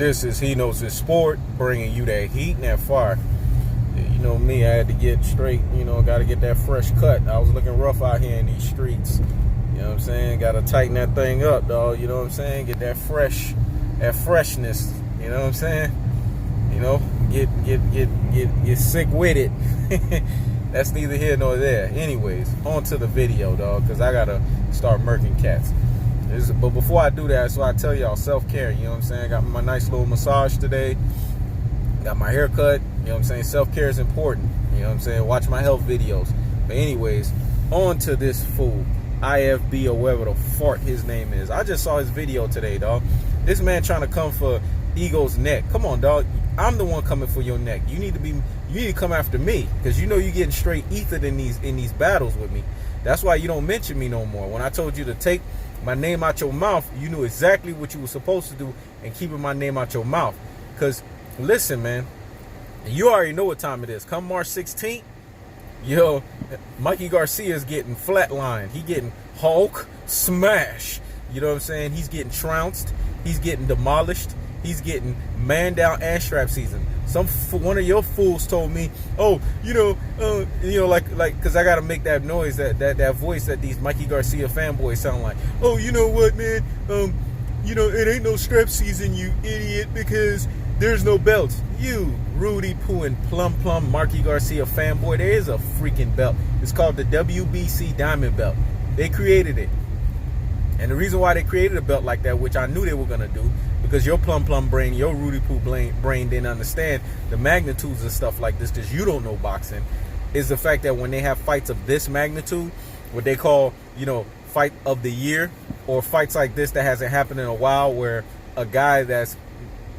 This is He Knows His Sport, bringing you that heat and that fire. You know me, I had to get straight, got to get that fresh cut. I was looking rough out here in these streets. You know what I'm saying? Got to tighten that thing up, dog. You know what I'm saying? Get that freshness. You know what I'm saying? Get sick with it. That's neither here nor there. Anyways, on to the video, dog, because I got to start murking cats. But before I do that, so I tell y'all self-care, you know what I'm saying? I got my nice little massage today. Got my hair cut. You know what I'm saying? Self-care is important. You know what I'm saying? Watch my health videos. But anyways, on to this fool. IFB or whatever the fart his name is. I just saw his video today, dog. This man trying to come for Ego's neck. Come on, dog. I'm the one coming for your neck. You need to come after me, because you know you're getting straight ethered in these battles with me. That's why you don't mention me no more. When I told you to take my name out your mouth, you knew exactly what you were supposed to do and keeping my name out your mouth. Because listen, man, you already know what time it is. Come March 16th, yo, Mikey Garcia is getting flatlined. He getting Hulk smash. You know what I'm saying? He's getting trounced. He's getting demolished. He's getting man down and strap season. One of your fools told me, oh, like, because I gotta make that noise, that voice that these Mikey Garcia fanboys sound like. Oh, you know what, man? It ain't no strap season, you idiot, because there's no belts. You Rudy Poo and Plum Mikey Garcia fanboy, there is a freaking belt. It's called the WBC Diamond Belt. They created it. And the reason why they created a belt like that, which I knew they were gonna do, because your plum brain, your Rudy Poo brain didn't understand the magnitudes of stuff like this, because you don't know boxing, is the fact that when they have fights of this magnitude, what they call, fight of the year, or fights like this that hasn't happened in a while, where a guy that's,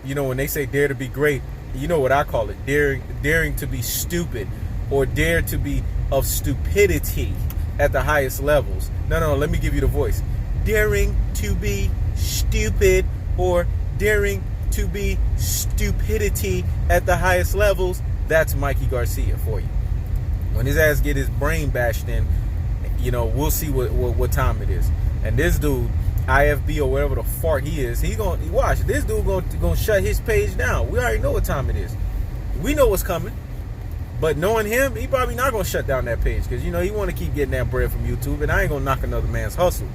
when they say dare to be great, you know what I call it, daring to be stupid, or dare to be of stupidity at the highest levels. No, let me give you the voice. Daring to be stupid, or daring to be stupidity at the highest levels. That's Mikey Garcia for you. When his ass get his brain bashed in, we'll see what time it is. And this dude, IFB or whatever the fart he is, he gonna watch. This dude gonna shut his page down. We already know what time it is. We know what's coming. But knowing him, he probably not gonna shut down that page, because he want to keep getting that bread from YouTube, and I ain't gonna knock another man's hustle.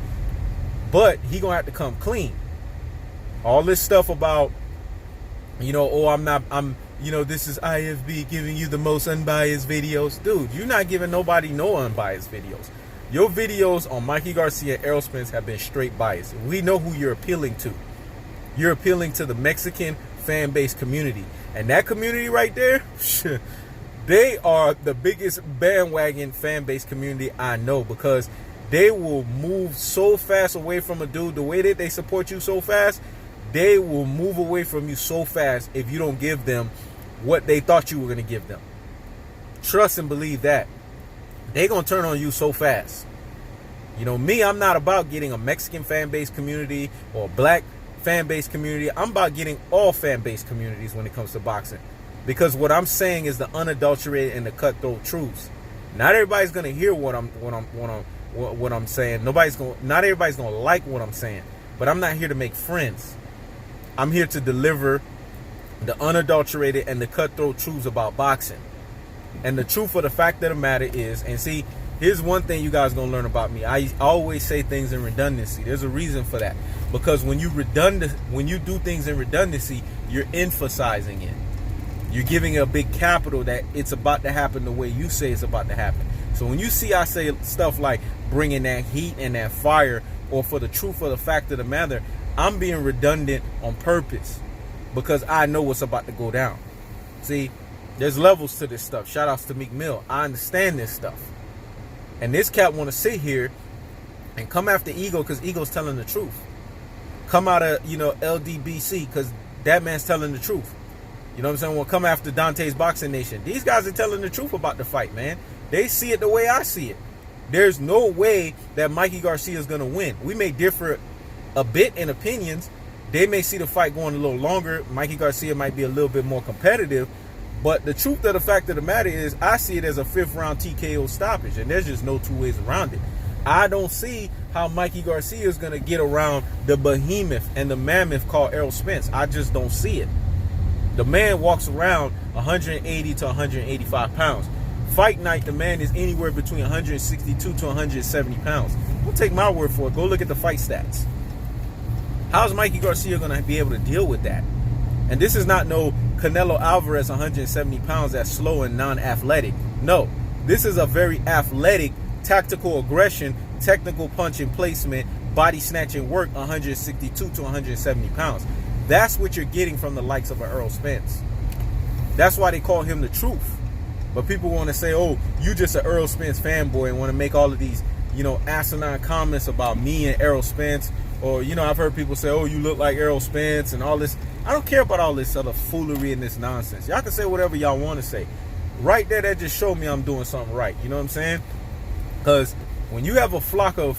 But he gonna have to come clean. All this stuff about, this is IFB giving you the most unbiased videos. Dude, you're not giving nobody no unbiased videos. Your videos on Mikey Garcia and Errol Spence have been straight biased. We know who you're appealing to. You're appealing to the Mexican fan base community. And that community right there, they are the biggest bandwagon fan base community I know, because they will move so fast away from a dude. The way that they support you so fast, they will move away from you so fast if you don't give them what they thought you were going to give them. Trust and believe that. They're going to turn on you so fast. Me, I'm not about getting a Mexican fan base community or a black fan base community. I'm about getting all fan base communities when it comes to boxing. Because what I'm saying is the unadulterated and the cutthroat truths. Not everybody's going to hear what I'm saying. Not everybody's going to like what I'm saying. But I'm not here to make friends. I'm here to deliver the unadulterated and the cutthroat truths about boxing. And the truth of the fact of the matter is, and see, here's one thing you guys gonna learn about me. I always say things in redundancy. There's a reason for that. Because when you do things in redundancy, you're emphasizing it. You're giving it a big capital that it's about to happen the way you say it's about to happen. So when you see I say stuff like bringing that heat and that fire, or for the truth of the fact of the matter, I'm being redundant on purpose, because I know what's about to go down. See, there's levels to this stuff. Shout outs to Meek Mill. I understand this stuff. And this cat want to sit here and come after Ego, because Ego's telling the truth. Come out of, LDBC, because that man's telling the truth. You know what I'm saying? Well, come after Dante's Boxing Nation. These guys are telling the truth about the fight, man. They see it the way I see it. There's no way that Mikey Garcia is going to win. We may differ a bit in opinions. They may see the fight going a little longer. Mikey Garcia might be a little bit more competitive. But the truth of the fact of the matter is, I see it as a 5th round TKO stoppage. And there's just no two ways around it. I don't see how Mikey Garcia is going to get around the behemoth and the mammoth called Errol Spence. I just don't see it. The man walks around 180 to 185 pounds. Fight night, the man is anywhere between 162 to 170 pounds. Don't take my word for it. Go look at the fight stats. How's Mikey Garcia going to be able to deal with that? And this is not no Canelo Alvarez 170 pounds that's slow and non-athletic. No, this is a very athletic, tactical aggression, technical punching placement, body snatching work, 162 to 170 pounds. That's what you're getting from the likes of an Errol Spence. That's why they call him the truth. But people want to say, oh, you just an Errol Spence fanboy and want to make all of these, asinine comments about me and Errol Spence. Or, I've heard people say, oh, you look like Errol Spence and all this. I don't care about all this other foolery and this nonsense. Y'all can say whatever y'all want to say. Right there, that just showed me I'm doing something right. You know what I'm saying? Because when you got a flock of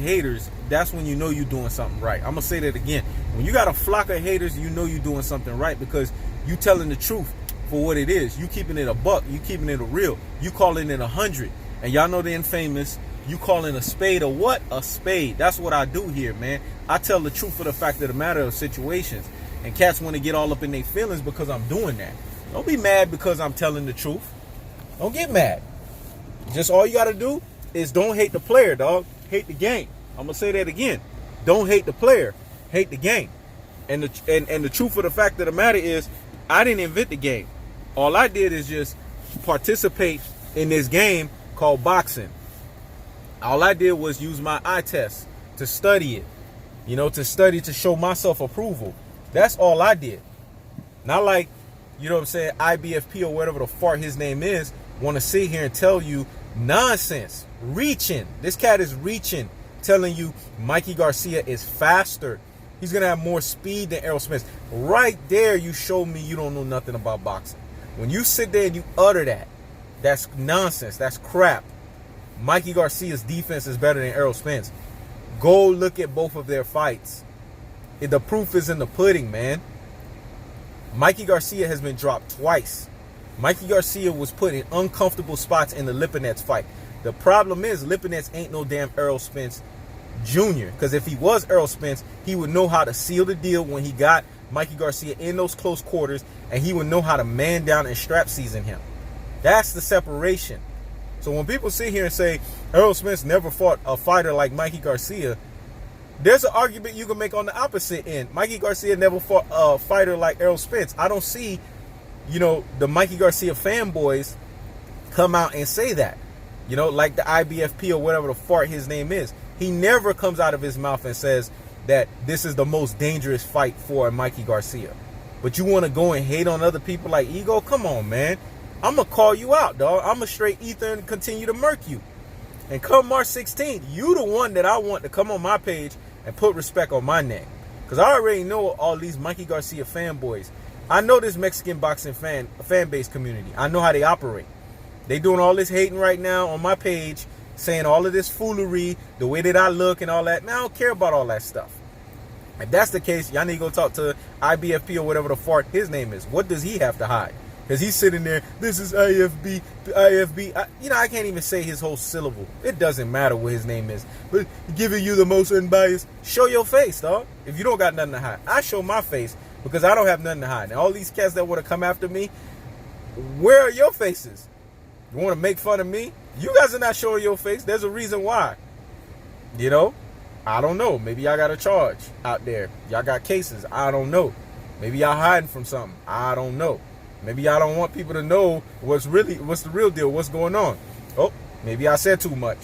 haters, that's when you know you're doing something right. I'm going to say that again. When you got a flock of haters, you know you're doing something right because you telling the truth for what it is. You keeping it a buck. You keeping it a real. You calling it 100. And y'all know the infamous, you calling a spade a what? A spade. That's what I do here, man. I tell the truth of the fact of the matter of situations. And cats want to get all up in their feelings because I'm doing that. Don't be mad because I'm telling the truth. Don't get mad. Just all you got to do is don't hate the player, dog. Hate the game. I'm going to say that again. Don't hate the player. Hate the game. And the truth of the fact of the matter is I didn't invent the game. All I did is just participate in this game called boxing. All I did was use my eye test to study it. To show myself approval. That's all I did. Not like, IBFP or whatever the fart his name is, want to sit here and tell you nonsense. Reaching. This cat is reaching, telling you Mikey Garcia is faster. He's going to have more speed than Errol Spence. Right there, you show me you don't know nothing about boxing. When you sit there and you utter that, that's nonsense. That's crap. Mikey Garcia's defense is better than Errol Spence. Go look at both of their fights. The proof is in the pudding, man. Mikey Garcia has been dropped twice. Mikey Garcia was put in uncomfortable spots in the Lipinets fight. The problem is Lipinets ain't no damn Errol Spence Jr. Because if he was Errol Spence, he would know how to seal the deal when he got Mikey Garcia in those close quarters, and he would know how to man down and strap season him. That's the separation. So when people sit here and say Errol Spence never fought a fighter like Mikey Garcia, there's an argument you can make on the opposite end. Mikey Garcia never fought a fighter like Errol Spence. I don't see, the Mikey Garcia fanboys come out and say that. Like the IBFP or whatever the fart his name is. He never comes out of his mouth and says that this is the most dangerous fight for Mikey Garcia. But you want to go and hate on other people like Ego? Come on, man. I'm going to call you out, dog. I'm going to straight ether and continue to murk you. And come March 16th, you the one that I want to come on my page and put respect on my name. Because I already know all these Mikey Garcia fanboys. I know this Mexican boxing fan base community. I know how they operate. They doing all this hating right now on my page, saying all of this foolery, the way that I look and all that. Man, I don't care about all that stuff. If that's the case, y'all need to go talk to IBFP or whatever the fart his name is. What does he have to hide? Because he's sitting there, this is IFB, IFB. I can't even say his whole syllable. It doesn't matter what his name is. But giving you the most unbiased, show your face, dog. If you don't got nothing to hide. I show my face because I don't have nothing to hide. And all these cats that want to come after me, where are your faces? You want to make fun of me? You guys are not showing your face. There's a reason why. I don't know. Maybe y'all got a charge out there. Y'all got cases. I don't know. Maybe y'all hiding from something. I don't know. Maybe y'all don't want people to know what's the real deal, what's going on. Oh, maybe I said too much.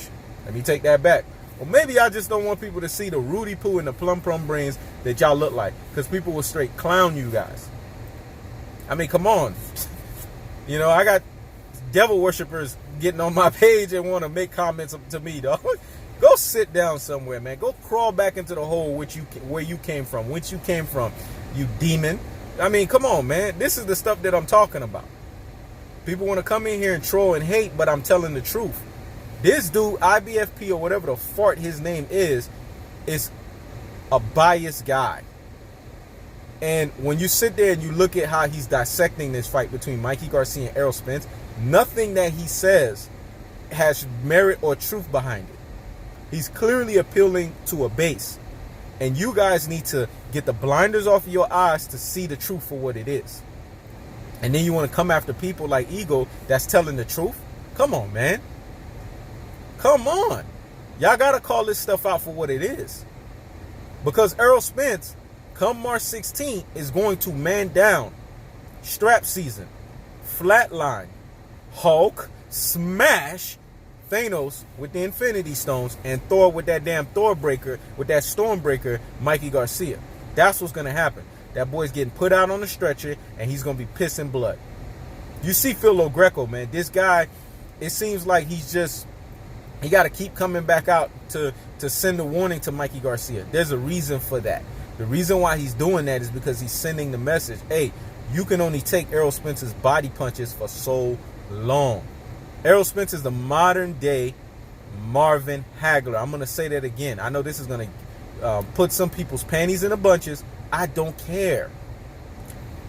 Let me take that back. Or maybe I just don't want people to see the Rudy Poo and the plum brains that y'all look like. Because people will straight clown you guys. I mean, come on. I got devil worshippers getting on my page and want to make comments to me, dog. Go sit down somewhere, man. Go crawl back into the hole where you came from, whence you came from, you demon. I mean, come on, man. This is the stuff that I'm talking about. People want to come in here and troll and hate, but I'm telling the truth. This dude, IBFP or whatever the fart his name is a biased guy. And when you sit there and you look at how he's dissecting this fight between Mikey Garcia and Errol Spence, nothing that he says has merit or truth behind it. He's clearly appealing to a base. And you guys need to get the blinders off of your eyes to see the truth for what it is. And then you want to come after people like Ego that's telling the truth? Come on, man. Come on. Y'all got to call this stuff out for what it is. Because Errol Spence, come March 16th, is going to man down Strap Season, Flatline, Hulk, smash Thanos with the Infinity Stones, and Thor with that damn Thor breaker, with that Stormbreaker, Mikey Garcia. That's what's going to happen. That boy's getting put out on the stretcher, and he's going to be pissing blood. You see Phil Greco, man. This guy, it seems like he got to keep coming back out to send a warning to Mikey Garcia. There's a reason for that. The reason why he's doing that is because he's sending the message, hey, you can only take Errol Spence's body punches for so long. Errol Spence is the modern day Marvin Hagler. I'm going to say that again. I know this is going to put some people's panties in a bunches. I don't care.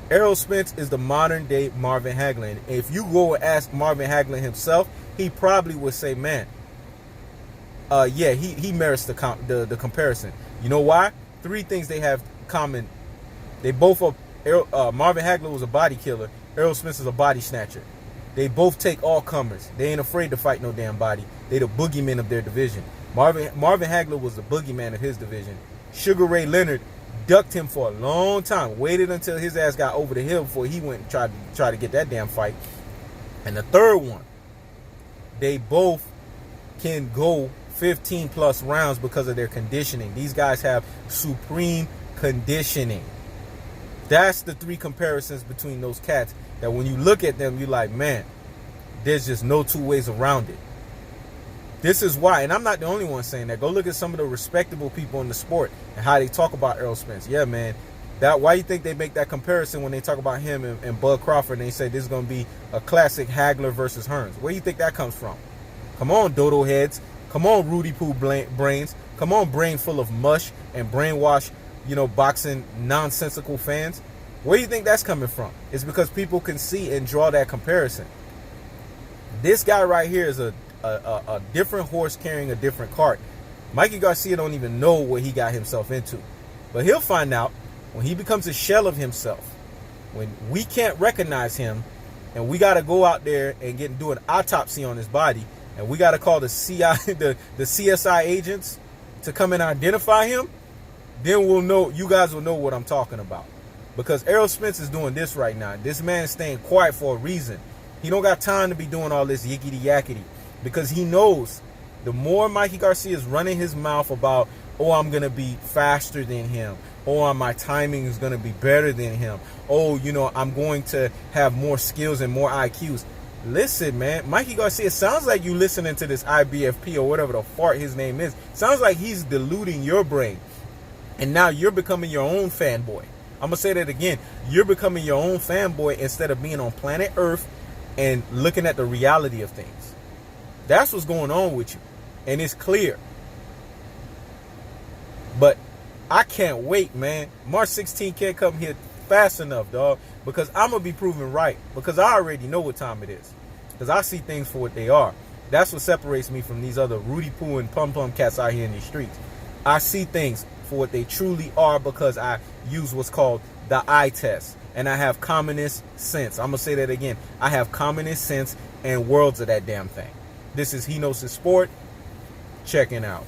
Errol Spence is the modern day Marvin Hagler. And if you go and ask Marvin Hagler himself, he probably would say, man, yeah, he merits the comparison. You know why? 3 things they have common. They both are, Marvin Hagler was a body killer. Errol Spence is a body snatcher. They both take all comers. They ain't afraid to fight no damn body. They the boogeymen of their division. Marvin Hagler was the boogeyman of his division. Sugar Ray Leonard ducked him for a long time. Waited until his ass got over the hill before he went and tried to get that damn fight. And the third one, they both can go 15 plus rounds because of their conditioning. These guys have supreme conditioning. That's the 3 comparisons between those cats that when you look at them, you're like, man, there's just no 2 ways around it. This is why, and I'm not the only one saying that. Go look at some of the respectable people in the sport and how they talk about Errol Spence. Yeah, man. Why you think they make that comparison when they talk about him and Bud Crawford and they say this is going to be a classic Hagler versus Hearns? Where do you think that comes from? Come on, dodo heads. Come on, Rudy Poo brains. Come on, brain full of mush and brainwash, boxing nonsensical fans. Where do you think that's coming from? It's because people can see and draw that comparison. This guy right here is a different horse carrying a different cart. Mikey Garcia don't even know what he got himself into. But he'll find out when he becomes a shell of himself. When we can't recognize him and we got to go out there and do an autopsy on his body and we got to call the CSI agents to come and identify him, then we'll know, you guys will know what I'm talking about. Because Errol Spence is doing this right now. This man is staying quiet for a reason. He don't got time to be doing all this yickety yakety. Because he knows the more Mikey Garcia is running his mouth about, oh, I'm going to be faster than him. Oh, my timing is going to be better than him. Oh, I'm going to have more skills and more IQs. Listen, man, Mikey Garcia, sounds like you listening to this IBFP or whatever the fart his name is. Sounds like he's deluding your brain. And now you're becoming your own fanboy. I'm going to say that again. You're becoming your own fanboy instead of being on planet Earth and looking at the reality of things. That's what's going on with you. And it's clear. But I can't wait, man. March 16th can't come here fast enough, dog. Because I'm going to be proven right. Because I already know what time it is. Because I see things for what they are. That's what separates me from these other Rudy Poo and Pum Pum cats out here in these streets. I see things for what they truly are because I use what's called the eye test. And I have commonest sense. I'm going to say that again. I have commonest sense and worlds of that damn thing. This is He Knows His Sport. Checking out.